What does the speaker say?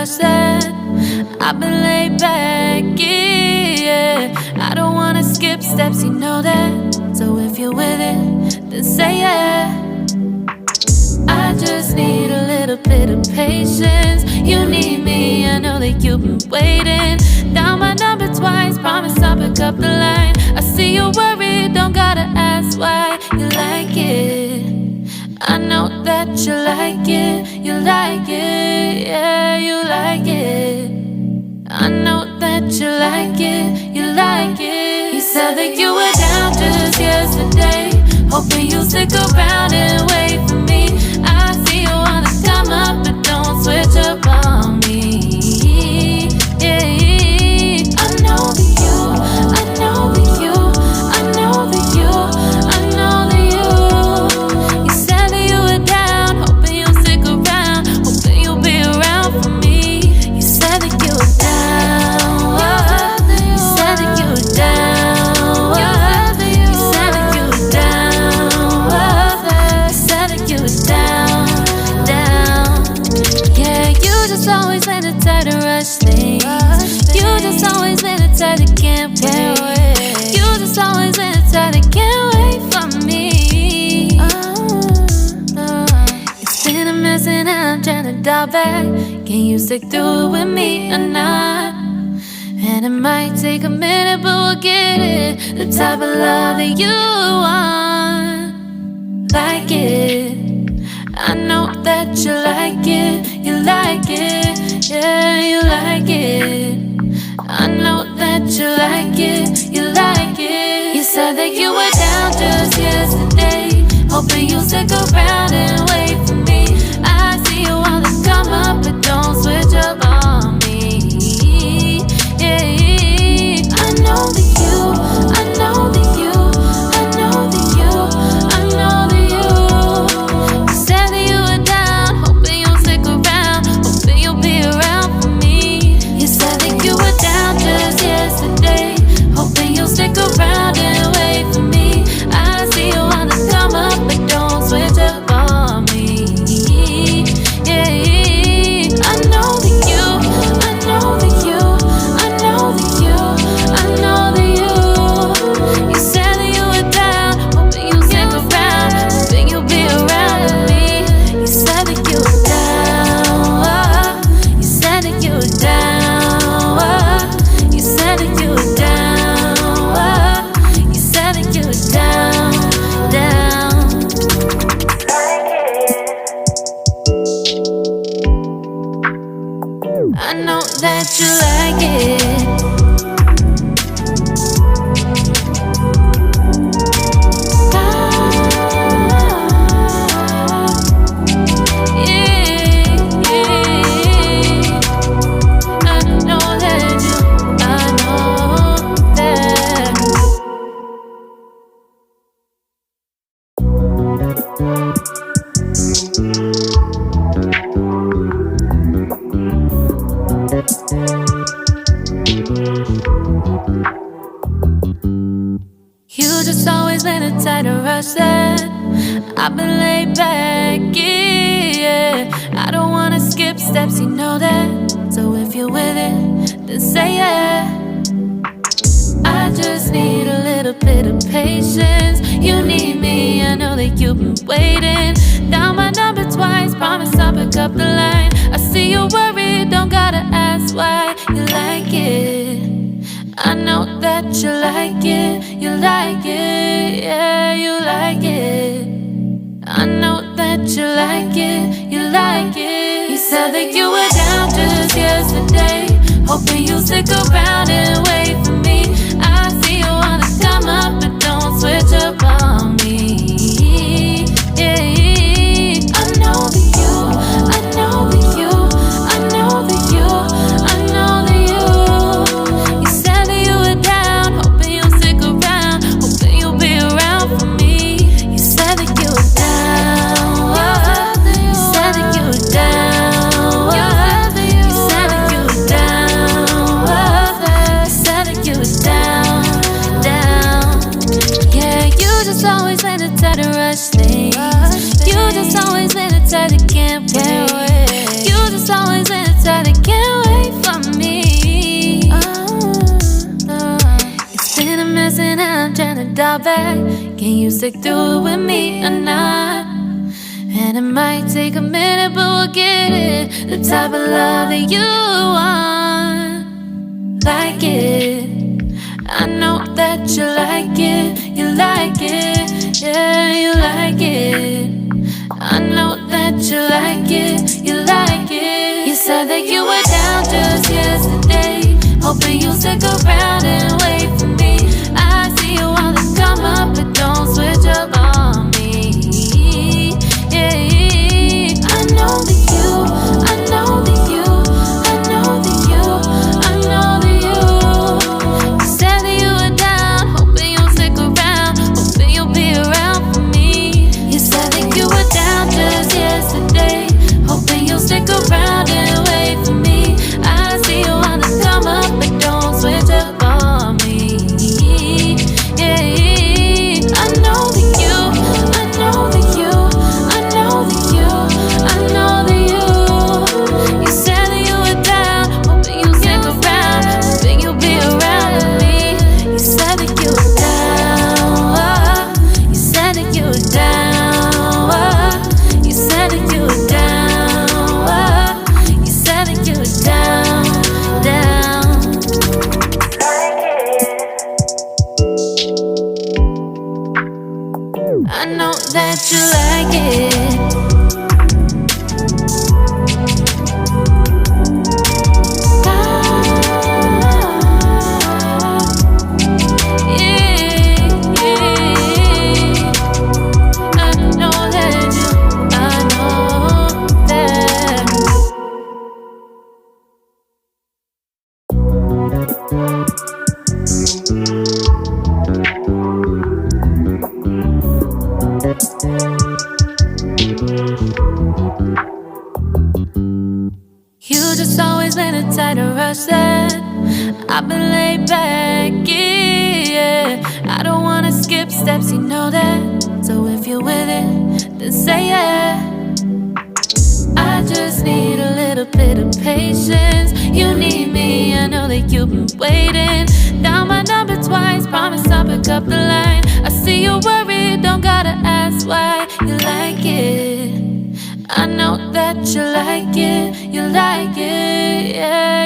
rush that. I've been laid back, yeah. I don't wanna skip steps, you know that. So if you're with it, then say yeah. I just need a little bit of patience. You need me, I know that you've been waiting. Down my number twice, promise I'll pick up the line. I see you worried, don't gotta ask why. You like it, I know that you like it. You like it, yeah, you like it. I know that you like it, you like it. You said that you were down just yesterday, hoping you'll stick around and wait for me. I see you wanna come up, but don't switch up on me. Yeah, I know that you, I know that you, I know that you, I know that you. You said that you were down, hoping you'll stick around, hoping you'll be around for me. You said that you were down, you said that you were down, you said that you were down, you said that you were down, down. Yeah, you just always in the tight to rush things. You just always in the tight to can't wait. You just always in the tight to can't wait for me. It's been a mess and I'm trying to dial back. Can you stick through it with me or not? And it might take a minute, but we'll get it. The type of love that you want, like it. I know that you like it, you like it, yeah, you like it. I know that you like it, you like it. You said that you were down just yesterday, hoping you'll stick around and wait for me. I see you wanna come up, but don't switch up on me. Yeah, I know that you, I know that you, I know that you, I know that you. You said that you were down, hoping you'll stick around, hoping you'll be around for me. You said that you were down just yesterday, hoping you'll stick around and wait for me. I see you wanna come up, but don't switch up on me. Yeah, I know that you, I know that you, I know that you, I know that you. You said that you were down, hoping you'll stick around, hoping you'll be around with me. You said that you were down, you said that you were down, you said that you were down, you said that you were down, down. I know that you like it. You just always been a tight to rush that. I've been laid back, yeah. I don't wanna skip steps, you know that. So if you're with it, then say yeah. I just need a little bit of patience. You need me, I know that you've been waiting. Down my number twice, promise I'll pick up the line. I see you worried, don't gotta ask why. You like it, I know that you like it, you like it, yeah, you like it. I know that you like it, you like it. You said that you were down just yesterday, hoping you'll stick around and wait for me. I see you wanna come up, but don't switch up on me. Yeah, I know that you, I know that you, I know that you, I know that you. You said that you were down, hoping you'll stick around, hoping you'll be around for me. You said that you were down, you said that you were down, you said that you were down, you dial back. Can you stick through it with me or not? And it might take a minute, but we'll get it. The type of love that you want. Like it. I know that you like it. You like it. Yeah, you like it. I know that you like it. You like it. You said that you were down just yesterday, hoping you'll stick around and wait for me. I see you wanna come up, but don't switch up on me. Yeah, I know that you, I know that you, I know that you, I know that you. You said that you were down, hoping you'll stick around, hoping you'll be around for me. You said that you were down just yesterday, hoping you'll stick around and wait for me. I see you wanna come up, but don't switch up on me. Yeah, I know that you, I know that you, I know that you, I know that you. You said that you were down, hoping you'll stick around, hoping you'll be around with me. You said that you were down, you said that you were down, you said that you were down, you said that you were down, down. I know that you like it. Ah, yeah, yeah. I know that you, I know that. You just always been a tighter rush that I've been laid back, yeah. I don't wanna skip steps, you know that. So if you're with it, then say yeah. I just need a little bit of patience. You need me, I know that you've been waiting. Down my number twice, promise I'll pick up the line. I see you worried, don't gotta ask why. You like it, I know that you like it. You like it, yeah.